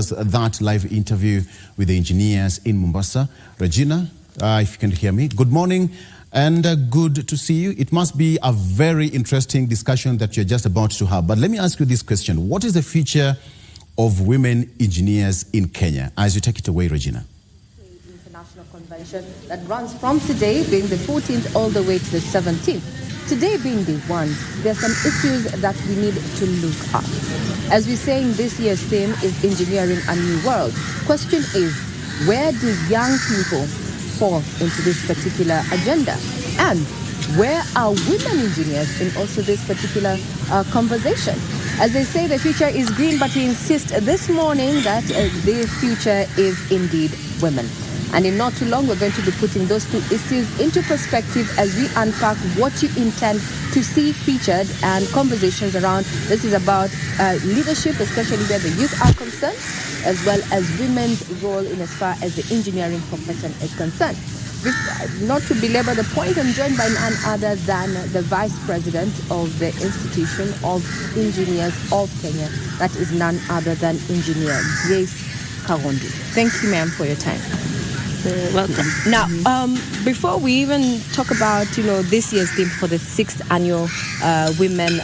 That live interview with the engineers in Mombasa. Regina, if you can hear me, good morning and good to see you. It must be a very interesting discussion that you're just about to have. But let me ask you this question. What is the future of women engineers in Kenya? As you take it away, Regina. International Convention that runs from today, being the 14th, all the way to the 17th. Today being day one, there are some issues that we need to look at. As we're saying, this year's theme is Engineering a New World. Question is, where do young people fall into this particular agenda? And where are women engineers in also this particular conversation? As they say, the future is green, but we insist this morning that the future is indeed women. And in not too long, we're going to be putting those two issues into perspective as we unpack what you intend to see featured and conversations around. This is about leadership, especially where the youth are concerned, as well as women's role in as far as the engineering profession is concerned. Not to belabor the point, I'm joined by none other than the Vice President of the Institution of Engineers of Kenya. That is none other than Engineer Grace Kagondi. Thank you, ma'am, for your time. Welcome. Now, before we even talk about, this year's theme for the 6th annual Women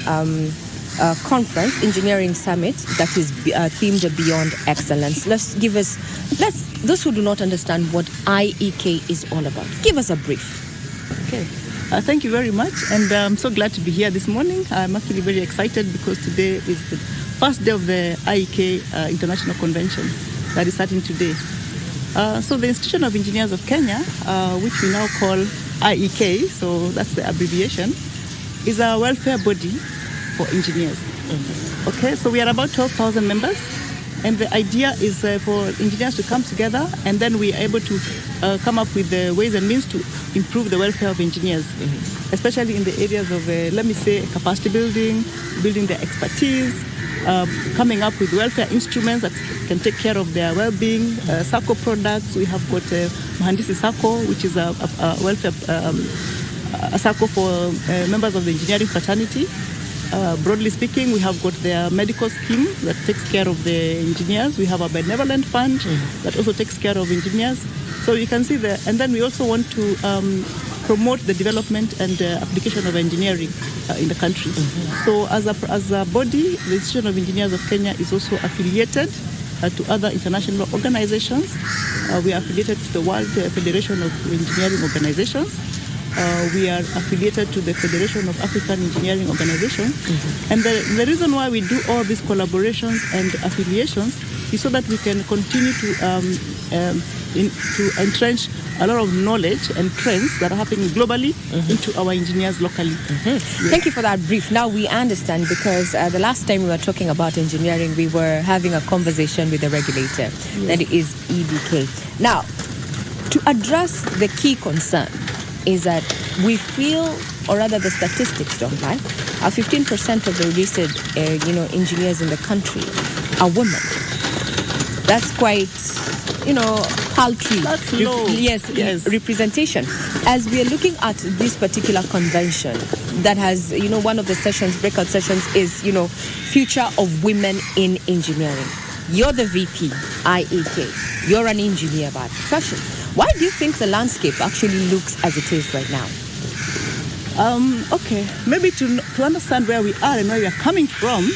Conference, Engineering Summit, that is themed Beyond Excellence. Those who do not understand what IEK is all about, give us a brief. Okay. Thank you very much. And I'm so glad to be here this morning. I'm actually very excited because today is the first day of the IEK International Convention that is starting today. So the Institution of Engineers of Kenya, which we now call IEK, so that's the abbreviation, is a welfare body for engineers. Mm-hmm. Okay, so we are about 12,000 members, and the idea is for engineers to come together, and then we are able to come up with the ways and means to improve the welfare of engineers, mm-hmm. especially in the areas of, let me say, capacity building their expertise, coming up with welfare instruments that can take care of their well-being, SACCO products. We have got Mahandisi SACCO, which is a welfare a SACCO for members of the engineering fraternity. Broadly speaking, we have got their medical scheme that takes care of the engineers. We have a benevolent fund that also takes care of engineers. So you can see that. And then we also want to promote the development and application of engineering in the country. Mm-hmm. So as a body, the Institution of Engineers of Kenya is also affiliated to other international organizations. We are affiliated to the World Federation of Engineering Organizations. We are affiliated to the Federation of African Engineering Organizations. Mm-hmm. And the reason why we do all these collaborations and affiliations is so that we can continue to entrench a lot of knowledge and trends that are happening globally mm-hmm. into our engineers locally. Mm-hmm. Yes. Thank you for that brief. Now we understand, because the last time we were talking about engineering, we were having a conversation with the regulator, yes. That is EDK. Now, to address the key concern is that we feel, or rather the statistics don't lie, 15% of the registered engineers in the country are women. That's quite, paltry. That's low. Yes, representation. As we are looking at this particular convention that has, one of the sessions, breakout sessions is, future of women in engineering. You're the VP, IEK. You're an engineer by profession. Why do you think the landscape actually looks as it is right now? Okay, maybe to understand where we are and where we are coming from,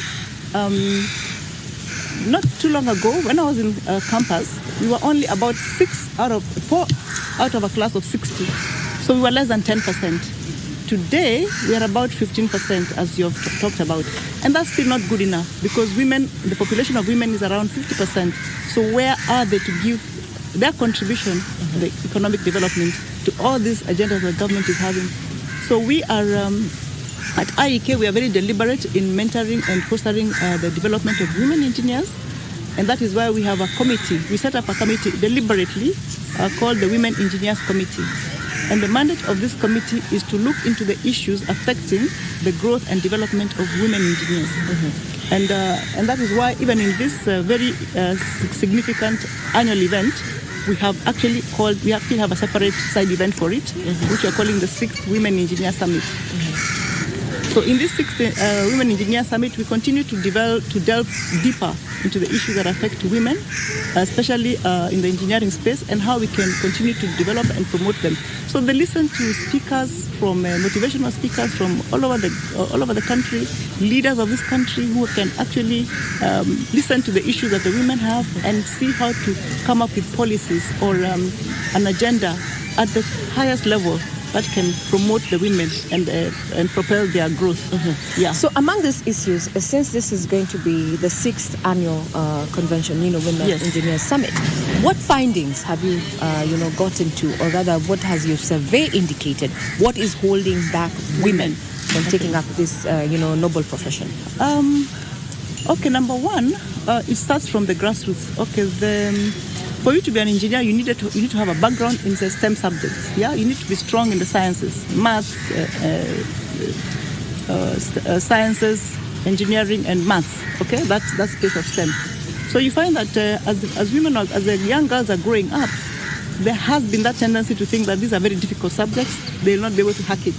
not too long ago, when I was in campus, we were only about 4 out of a class of 60. So we were less than 10%. Today, we are about 15%, as you have talked about. And that's still not good enough, because the population of women is around 50%. So where are they to give their contribution to the economic development, to all these agendas that the government is having? So we are, at IEK, we are very deliberate in mentoring and fostering the development of women engineers. And that is why we have a committee. We set up a committee deliberately called the Women Engineers Committee. And the mandate of this committee is to look into the issues affecting the growth and development of women engineers. Mm-hmm. And that is why even in this very significant annual event, we actually have a separate side event for it, mm-hmm. which we are calling the 6th Women Engineer Summit. Mm-hmm. So in this 6th Women Engineer Summit, we continue to delve deeper into the issues that affect women, especially in the engineering space, and how we can continue to develop and promote them. So they listen to speakers from motivational speakers from all over the country, leaders of this country who can actually listen to the issues that the women have and see how to come up with policies or an agenda at the highest level that can promote the women and propel their growth. Mm-hmm. Yeah. So among these issues, since this is going to be the 6th annual convention, Women Engineers Summit, what findings have you, gotten to, or rather, what has your survey indicated? What is holding back women from taking up this, noble profession? Okay, number one, it starts from the grassroots. Okay, for you to be an engineer, you need to have a background in the STEM subjects. Yeah, you need to be strong in the sciences, maths, sciences, engineering, and maths. Okay, that's the space of STEM. So you find that as women, as the young girls are growing up, there has been that tendency to think that these are very difficult subjects. They will not be able to hack it.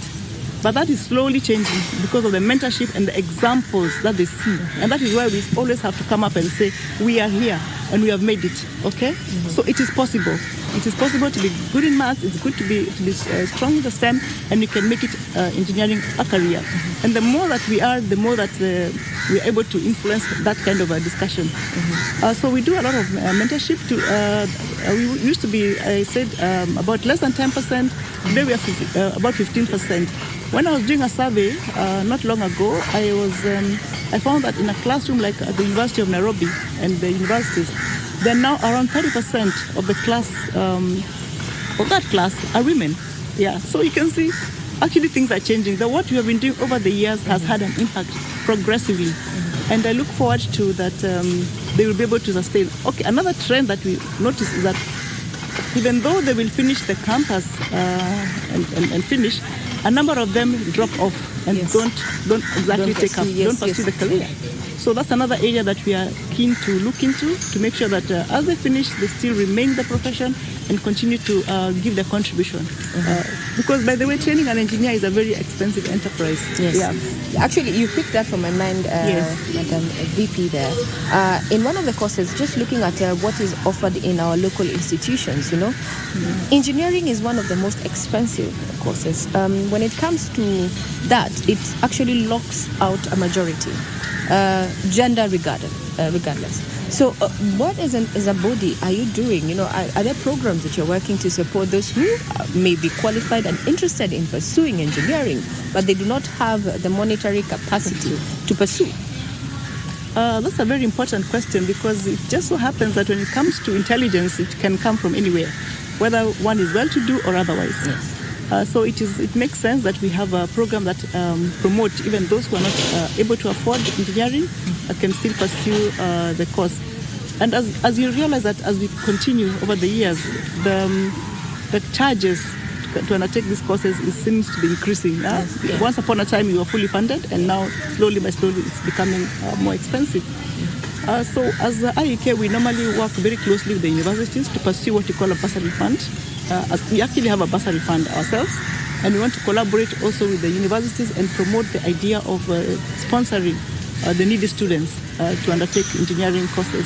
But that is slowly changing because of the mentorship and the examples that they see. And that is why we always have to come up and say, we are here and we have made it, okay? Mm-hmm. So it is possible. It is possible to be good in maths, it's good to be strong in the STEM, and you can make it engineering a career. Mm-hmm. And the more that we are, the more that we are able to influence that kind of a discussion. Mm-hmm. So we do a lot of mentorship. We used to be, I said, about less than 10%. Today we are about 15%. When I was doing a survey not long ago, I found that in a classroom like at the University of Nairobi and the universities, there are now around 30% of the class, of that class are women. Yeah, so you can see actually things are changing. What we have been doing over the years has had an impact progressively. And I look forward to that they will be able to sustain. Okay, another trend that we notice is that even though they will finish the campus and finish, a number of them drop off and don't pursue the career. So that's another area that we are keen to look into to make sure that as they finish, they still remain in the profession and continue to give their contribution. Mm-hmm. Because, by the way, training an engineer is a very expensive enterprise. Yes. Yeah. Actually, you picked that from my mind, Madam VP there. In one of the courses, just looking at what is offered in our local institutions, engineering is one of the most expensive courses. When it comes to that, it actually locks out a majority, gender regardless. So what as a body are you doing? Are there programs that you're working to support those who may be qualified and interested in pursuing engineering, but they do not have the monetary capacity to pursue? That's a very important question, because it just so happens that when it comes to intelligence, it can come from anywhere, whether one is well-to-do or otherwise. Yes. So it makes sense that we have a program that promotes even those who are not able to afford engineering can still pursue the course. And as you realize that as we continue over the years, the charges to undertake these courses seems to be increasing. Yes. Once upon a time, you were fully funded, and now slowly by slowly it's becoming more expensive. So as the IEK, we normally work very closely with the universities to pursue what we call a bursary fund. We actually have a bursary fund ourselves, and we want to collaborate also with the universities and promote the idea of sponsoring the needy students to undertake engineering courses,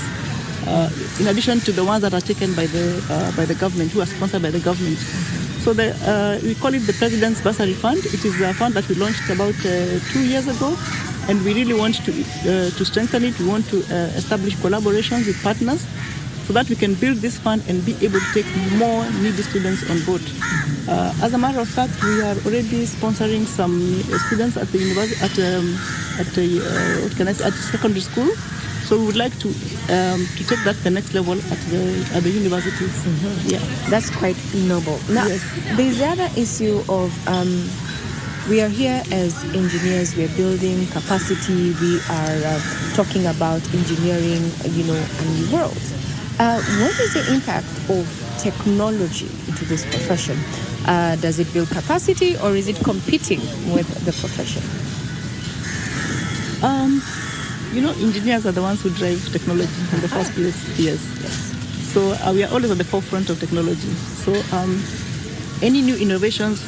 in addition to the ones that are taken by the government, who are sponsored by the government. So we call it the President's Bursary Fund. It is a fund that we launched about 2 years ago, and we really want to strengthen it. We want to establish collaborations with partners, so that we can build this fund and be able to take more needy students on board. As a matter of fact, we are already sponsoring some students at the university, at secondary school. So we would like to take that to the next level at the universities. Mm-hmm. Yeah, that's quite noble. Now, yes. There's the other issue of we are here as engineers. We are building capacity. We are talking about engineering, a new world. What is the impact of technology into this profession? Does it build capacity, or is it competing with the profession? Engineers are the ones who drive technology in the first place. Yes. So we are always at the forefront of technology. So any new innovations,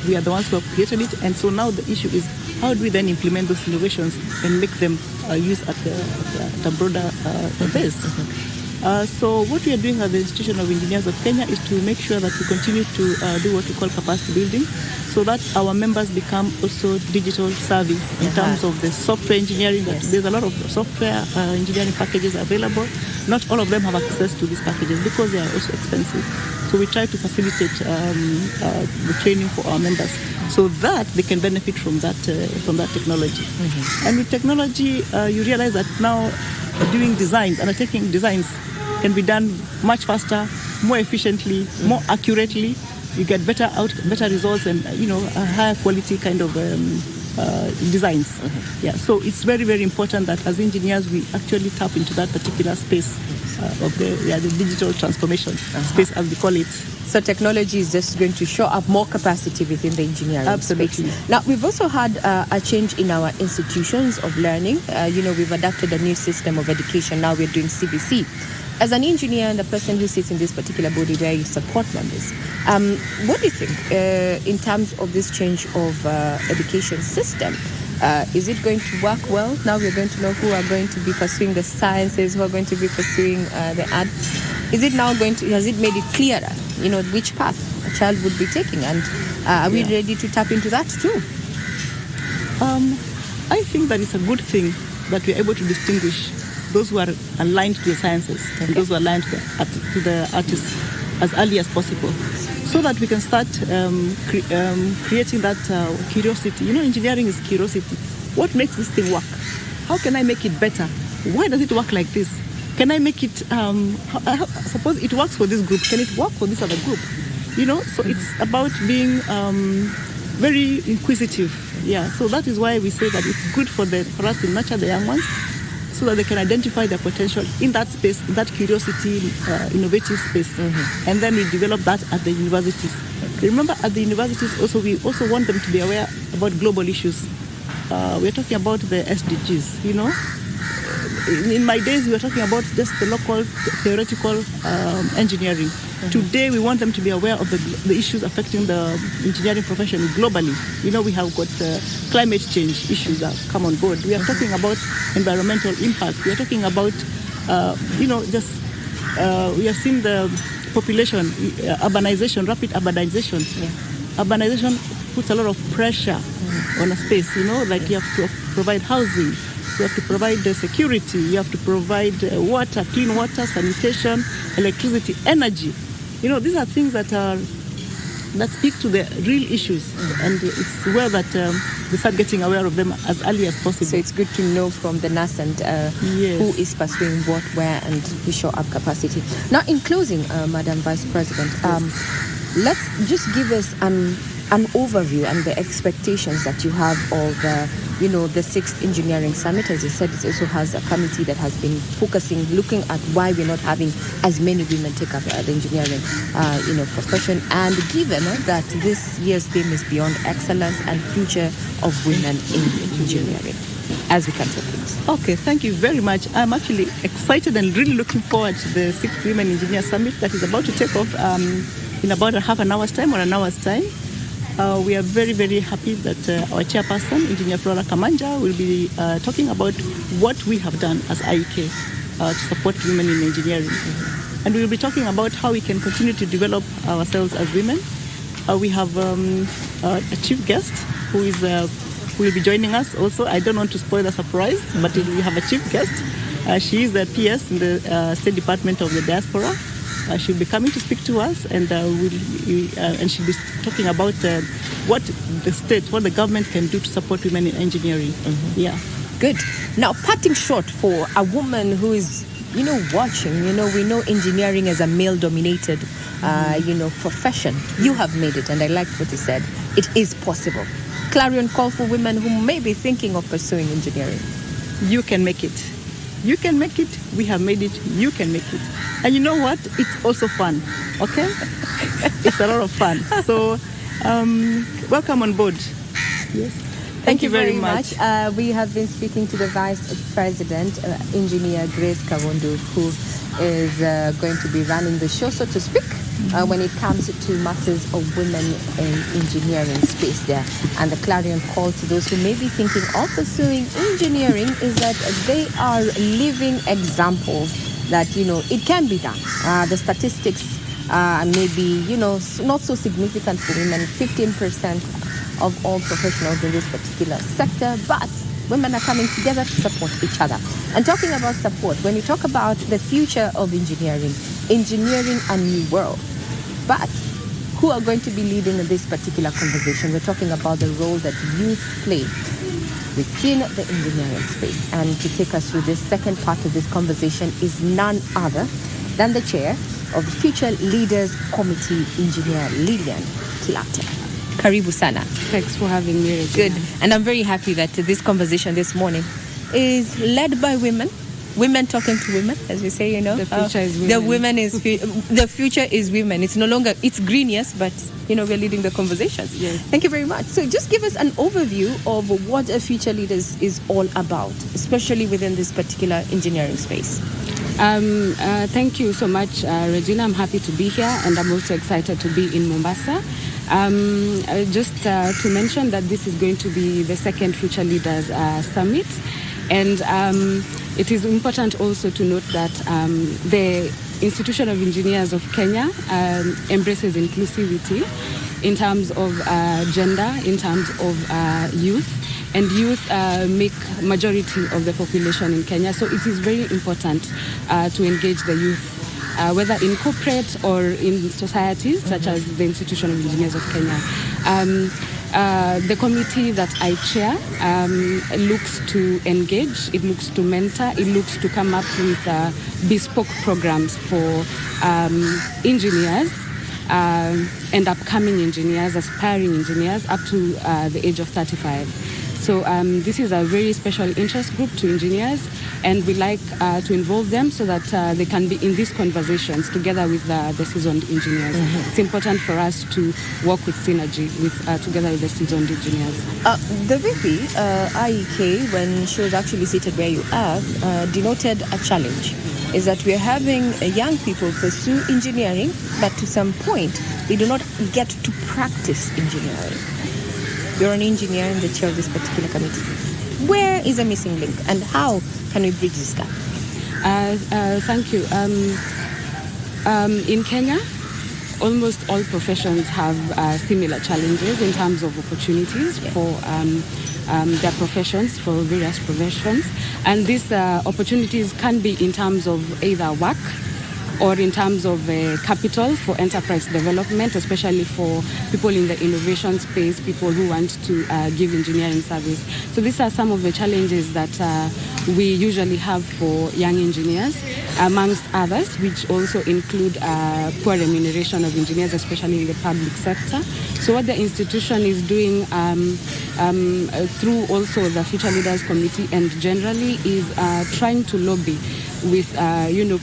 we are the ones who have created it. And so now the issue is, how do we then implement those innovations and make them use at a broader base? So what we are doing at the Institution of Engineers of Kenya is to make sure that we continue to do what we call capacity building, so that our members become also digital savvy in terms of the software engineering. There's a lot of software engineering packages available. Not all of them have access to these packages because they are also expensive. So we try to facilitate the training for our members so that they can benefit from that technology. And with technology, you realize that now doing designs, undertaking designs can be done much faster, more efficiently, more accurately. You get better results and a higher quality kind of designs. Yeah, so it's very, very important that as engineers we actually tap into that particular space of the digital transformation space, as we call it. So technology is just going to show up more capacity within the engineering space. Now, we've also had a change in our institutions of learning. We've adapted a new system of education. Now we're doing CBC. As an engineer and the person who sits in this particular body where you support members, what do you think in terms of this change of education system? Is it going to work well? Now we're going to know who are going to be pursuing the sciences, who are going to be pursuing the art. Is it now has it made it clearer, which path a child would be taking? And are we ready to tap into that too? I think that it's a good thing that we're able to distinguish those who are aligned to the sciences and those who are aligned to the artists as early as possible, so that we can start creating that curiosity. Engineering is curiosity. What makes this thing work? How can I make it better? Why does it work like this? Can I make it, suppose it works for this group, can it work for this other group? So it's about being very inquisitive. Yeah, so that is why we say that it's good for us to nurture the young ones, so that they can identify their potential in that space, in that curiosity, innovative space. And then we develop that at the universities. Remember, at the universities also, we also want them to be aware about global issues. We're talking about the SDGs, In my days, we were talking about just the local theoretical engineering. Today, we want them to be aware of the issues affecting the engineering profession globally. We have got climate change issues that come on board. We are talking about environmental impact. We are talking about, we are seeing the population, urbanization, rapid urbanization. Urbanization puts a lot of pressure on a space, like you have to provide housing. You have to provide the security, you have to provide water, clean water, sanitation, electricity, energy. These are things that speak to the real issues, and it's well that they start getting aware of them as early as possible. So it's good to know from the nascent who is pursuing what, where, and to show up capacity. Now, in closing, Madam Vice President, let's just give us an overview and the expectations that you have of the 6th Engineering Summit. As you said, it also has a committee that has been looking at why we're not having as many women take up the engineering profession, and given that this year's theme is Beyond Excellence and Future of Women in Engineering. As we can say, please. Okay, thank you very much. I'm actually excited and really looking forward to the 6th Women Engineer Summit that is about to take off in about half an hour's time or an hour's time. We are very, very happy that our chairperson, Engineer Flora Kamanja, will be talking about what we have done as IEK to support women in engineering. And we will be talking about how we can continue to develop ourselves as women. We have a chief guest who will be joining us also. I don't want to spoil the surprise, but we have a chief guest. She is the PS in the State Department of the Diaspora. She'll be coming to speak to us, and she'll be talking about what the government can do to support women in engineering. Yeah. Good. Now, parting shot for a woman who is, watching, we know engineering is a male-dominated, profession. You have made it, and I liked what you said. It is possible. Clarion call for women who may be thinking of pursuing engineering. You can make it. You can make it. We have made it. You can make it. And you know what? It's also fun. Okay? It's a lot of fun. So, welcome on board. Yes. Thank you very much. We have been speaking to the Vice President, Engineer Grace Kawundu, who is going to be running the show, so to speak. when it comes to matters of women in engineering space there. And the clarion call to those who may be thinking of pursuing engineering is that they are living examples that, it can be done. The statistics may be, not so significant for women, 15% of all professionals in this particular sector, but women are coming together to support each other. And talking about support, when you talk about the future of engineering a new world, but who are going to be leading this particular conversation? We're talking about the role that youth play within the engineering space. And to take us through this second part of this conversation is none other than the chair of the Future Leaders Committee, Engineer Lillian Kilate. Karibu sana. Thanks for having me, Regina. Good. And I'm very happy that this conversation this morning is led by women talking to women, as we say, The future is women. The future is women. It's no longer, it's green, yes, but, we're leading the conversations. Yes. Thank you very much. So just give us an overview of what a Future Leaders is all about, especially within this particular engineering space. Thank you so much, Regina. I'm happy to be here, and I'm also excited to be in Mombasa. Just to mention that this is going to be the second Future Leaders Summit, and it is important also to note that the Institution of Engineers of Kenya embraces inclusivity in terms of gender, in terms of youth, and youth make majority of the population in Kenya. So it is very important to engage the youth, whether in corporate or in societies, such as the Institution of Engineers of Kenya. The committee that I chair looks to engage, it looks to mentor, it looks to come up with bespoke programs for engineers and upcoming engineers, aspiring engineers up to the age of 35. So this is a very special interest group to engineers, and we like to involve them so that they can be in these conversations together with the seasoned engineers. Mm-hmm. It's important for us to work with synergy together with the seasoned engineers. The VP, IEK, when she was actually seated where you are, denoted a challenge. Is that we're having young people pursue engineering, but to some point, they do not get to practice engineering. You're an engineer and the chair of this particular committee. Where is a missing link, and how can we bridge this gap? Thank you. In Kenya, almost all professions have similar challenges in terms of opportunities for their professions, for various professions. And these opportunities can be in terms of either work or in terms of capital for enterprise development, especially for people in the innovation space, people who want to give engineering service. So these are some of the challenges that we usually have for young engineers, amongst others, which also include poor remuneration of engineers, especially in the public sector. So what the institution is doing through also the Future Leaders Committee and generally is trying to lobby with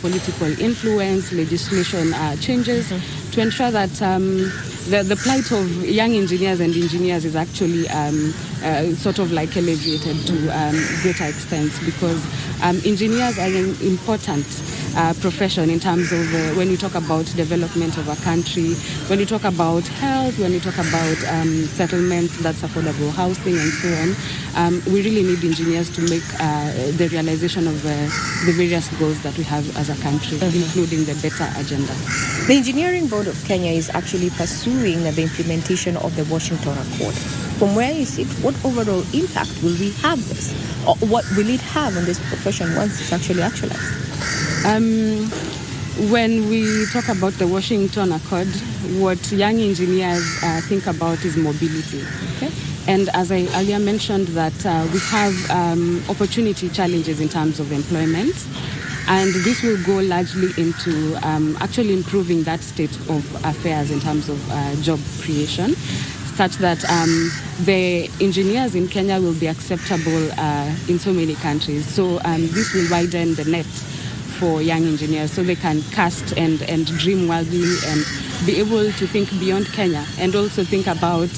political influence, legislation changes, to ensure that the plight of young engineers and engineers is actually sort of like alleviated to greater extent, because engineers are an important profession in terms of when we talk about development of a country, when we talk about health, when we talk about settlement, that's affordable housing and so on. We really need engineers to make the realization of the various goals that we have as a country, including the better agenda. The Engineering Board of Kenya is actually pursuing the implementation of the Washington Accord. From where you sit, what overall impact will we have this? Or what will it have on this profession once it's actually actualized? When we talk about the Washington Accord, what young engineers think about is mobility. Okay. And as I earlier mentioned, that we have opportunity challenges in terms of employment, and this will go largely into actually improving that state of affairs in terms of job creation, such that the engineers in Kenya will be acceptable in so many countries. So this will widen the net for young engineers, so they can cast and dream wildly and be able to think beyond Kenya, and also think about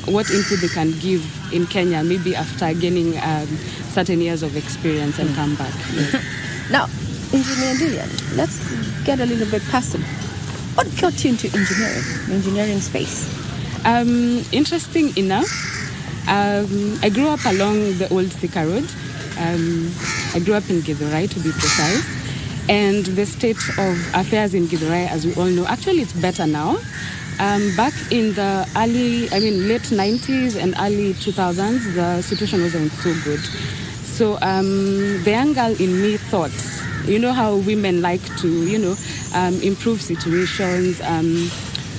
what input they can give in Kenya, maybe after gaining certain years of experience and come back. Yes. Now, Engineer Lillian, let's get a little bit personal. What got you into engineering space? Interesting enough, I grew up along the old Thika Road. I grew up in Githurai, to be precise. And the state of affairs in Githurai, as we all know, actually it's better now. Back in the late 90s and early 2000s, the situation wasn't so good. So the young girl in me thought, you know how women like to, improve situations,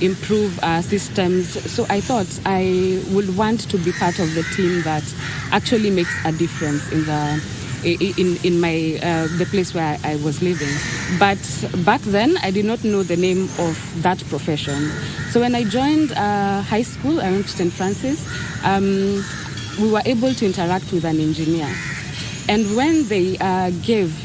improve systems. So I thought I would want to be part of the team that actually makes a difference in the place where I was living. But back then, I did not know the name of that profession. So when I joined high school, I went to St. Francis, we were able to interact with an engineer. And when they gave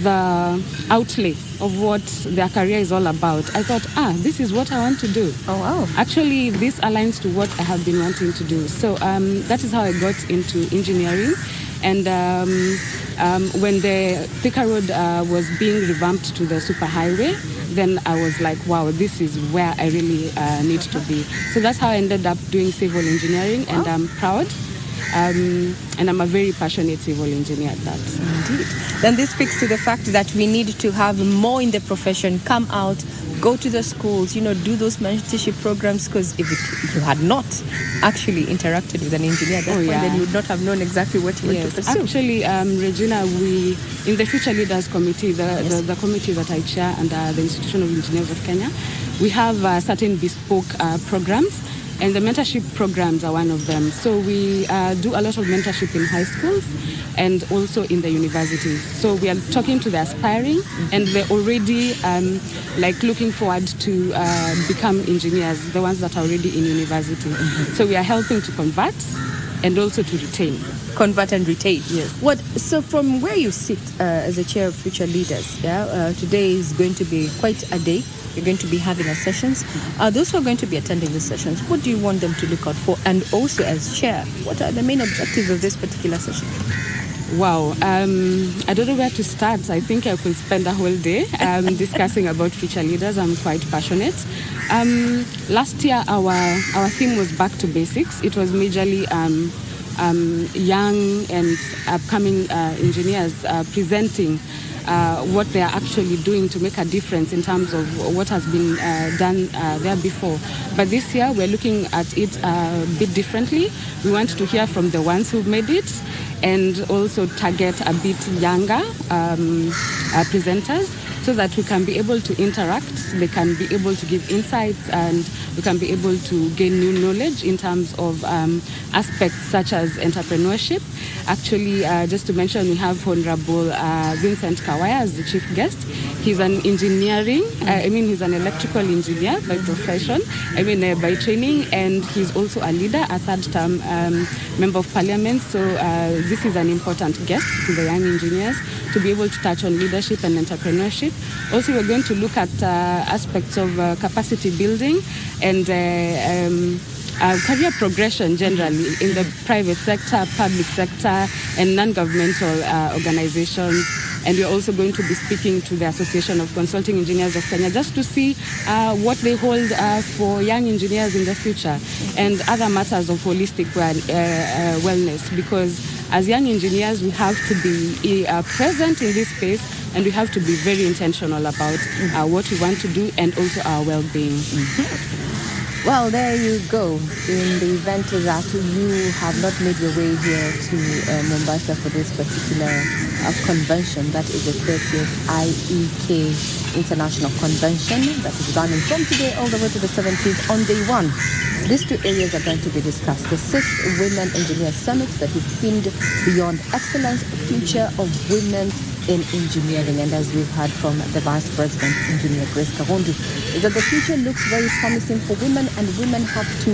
the outlay of what their career is all about, I thought, this is what I want to do. Oh, wow. Actually, this aligns to what I have been wanting to do. So that is how I got into engineering. And when the Thika Road was being revamped to the superhighway, then I was like, wow, this is where I really need to be. So that's how I ended up doing civil engineering, and I'm proud. And I'm a very passionate civil engineer at that. Indeed. Then this speaks to the fact that we need to have more in the profession come out, go to the schools, do those mentorship programs, because if you had not actually interacted with an engineer at that point, then you would not have known exactly what you want to pursue. Actually, Regina, we, in the Future Leaders Committee, the committee that I chair under the Institution of Engineers of Kenya, we have certain bespoke programs. And the mentorship programs are one of them. So we do a lot of mentorship in high schools and also in the universities. So we are talking to the aspiring, and they're already looking forward to become engineers, the ones that are already in university. Mm-hmm. So we are helping to convert and also to retain. Convert and retain. Yes. So from where you sit as a chair of Future Leaders, today is going to be quite a day. You're going to be having a sessions. Those who are going to be attending the sessions, what do you want them to look out for? And also as chair, what are the main objectives of this particular session? Wow, I don't know where to start. I think I could spend a whole day discussing about future leaders. I'm quite passionate. Last year, our theme was back to basics. It was majorly young and upcoming engineers presenting what they are actually doing to make a difference in terms of what has been done there before. But this year, we're looking at it a bit differently. We want to hear from the ones who've made it and also target a bit younger presenters so that we can be able to interact, they can be able to give insights, and we can be able to gain new knowledge in terms of aspects such as entrepreneurship. Actually, just to mention, we have Honorable Vincent Kawaya as the chief guest. He's an engineering, he's an electrical engineer by profession, by training, and he's also a leader, a third-term member of parliament. So this is an important guest to the young engineers to be able to touch on leadership and entrepreneurship. Also, we're going to look at aspects of capacity building and career progression generally in the private sector, public sector, and non-governmental organizations. And we're also going to be speaking to the Association of Consulting Engineers of Kenya just to see what they hold for young engineers in the future and other matters of holistic wellness. Because as young engineers, we have to be present in this space, and we have to be very intentional about what we want to do and also our well-being. Mm-hmm. Well, there you go. In the event that you have not made your way here to Mombasa for this particular convention, that is the 30th IEK International Convention that is running from today all the way to the 17th on day one. These two areas are going to be discussed. The 6th Women Engineers Summit that is themed Beyond Excellence, Future of Women in Engineering. And as we've heard from the Vice President, Engineer Grace Kahondi, is that the future looks very promising for women, and women have to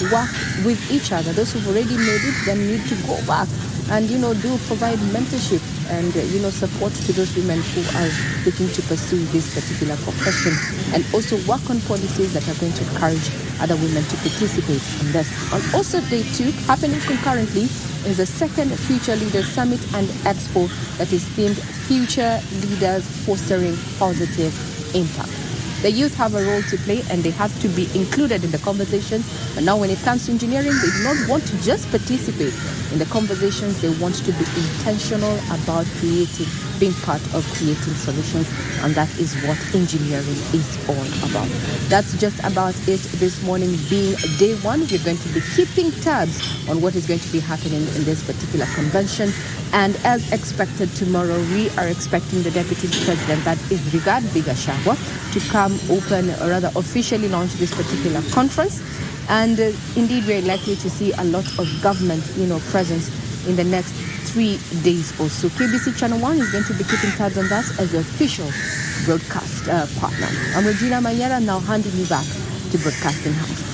work with each other. Those who've already made it then need to go back and, do provide mentorship and, support to those women who are looking to pursue this particular profession, and also work on policies that are going to encourage other women to participate in this. And also day 2, happening concurrently, is the second Future Leaders Summit and Expo that is themed Future Leaders Fostering Positive Impact. The youth have a role to play and they have to be included in the conversations. But now when it comes to engineering, they do not want to just participate in the conversations. They want to be intentional about being part of creating solutions. And that is what engineering is all about. That's just about it this morning, being day one. We're going to be keeping tabs on what is going to be happening in this particular convention. And as expected, tomorrow we are expecting the Deputy President, that is Brigadier Bigashagwa, to come open, or rather officially launch this particular conference. And indeed, we're likely to see a lot of government, presence in the next 3 days or so. KBC Channel 1 is going to be keeping tabs on that as the official broadcast partner. I'm Regina Manyera, now handing you back to Broadcasting House.